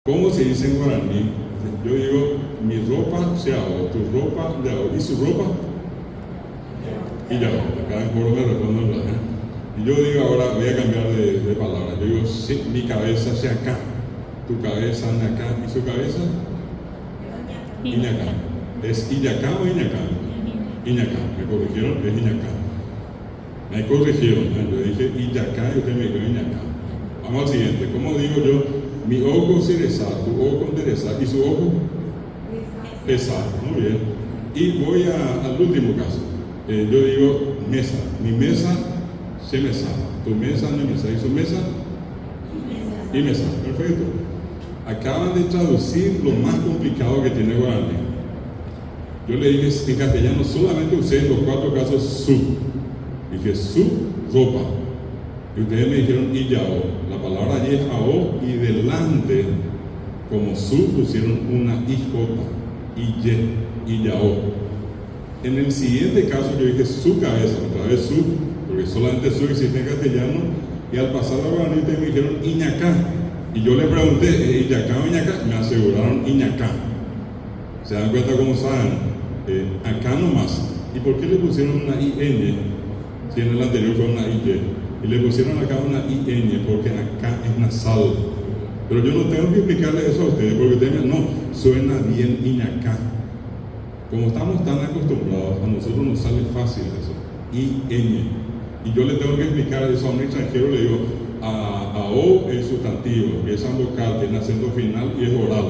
¿Cómo se dice en guaraní? Yo digo, mi ropa se ahogó, tu ropa le ahogó, ¿y su ropa? Y ya, cada coro me responde, ¿verdad? Y yo digo ahora, voy a cambiar de palabra. Yo digo, sí, mi cabeza se acá, tu cabeza anda acá, ¿y su cabeza? Iñacá. ¿Es Iyacá o Iñacá? Iñacá, me corrigieron, es Iñacá. Me corrigieron, yo dije Iyacá y usted me dijo Iñacá. Vamos al siguiente, ¿cómo digo yo? Mi ojo cereza, tu ojo endereza, ¿y su ojo? Pesar, muy bien. Y voy al último caso. Yo digo mesa, mi mesa se mesa, tu mesa no mesa, ¿y su mesa? Y mesa, perfecto. Acaban de traducir lo más complicado que tiene guaraní. Yo le dije en castellano, solamente usé en los 4 casos su. Dije su ropa. Y ustedes me dijeron iyao. La palabra allí es ao y delante, como su, pusieron una ij, iyao. En el siguiente caso yo dije su cabeza, otra vez su, porque solamente su existe en castellano, y al pasar a guaraní me dijeron iñacá. Y yo le pregunté, ¿Iyacá o Iñacá? Me aseguraron Iñacá. ¿Se dan cuenta cómo saben? Acá nomás. ¿Y por qué le pusieron una IN? Si en el anterior fue una IY. Y le pusieron acá una IN porque acá es nasal. Pero yo no tengo que explicarle eso a ustedes, porque ustedes no, suena bien Iñacá. Como estamos tan acostumbrados, a nosotros nos sale fácil eso. IN. Y yo le tengo que explicar eso a un extranjero, le digo, a O es sustantivo, empieza en vocal, tiene acento final y es oral.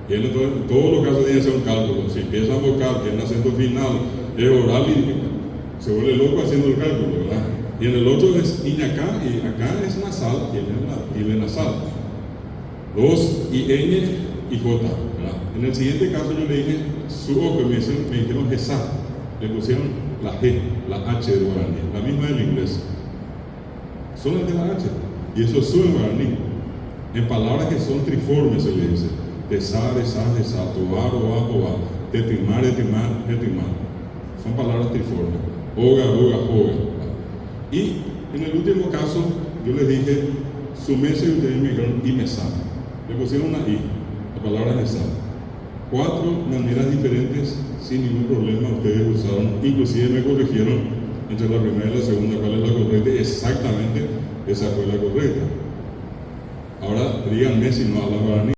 Y él entonces, en todos los casos tiene que hacer un cálculo. Si empieza en vocal, tiene acento final, es oral y se vuelve loco haciendo el cálculo, ¿verdad? Y en el otro es iñacá, y acá es nasal, tiene la tilde nasal. Dos, IN y J, ¿verdad? En el siguiente caso yo le dije, su ojo, me dijeron gesá, le pusieron la G, la H de guaraní, la misma del inglés. Son las de la H, y eso es su en guaraní. En palabras que son triformes se le dice, desá, toar, oa, tetimar, etimar. Son palabras triformes, oga. Y en el último caso, yo les dije, su mesa, y ustedes me dijeron, y mesa. Le pusieron una I, la palabra mesa. 4 maneras diferentes, sin ningún problema, ustedes usaron, inclusive me corrigieron entre la primera y la segunda cuál es la correcta, y exactamente esa fue la correcta. Ahora díganme si no hablan guaraní.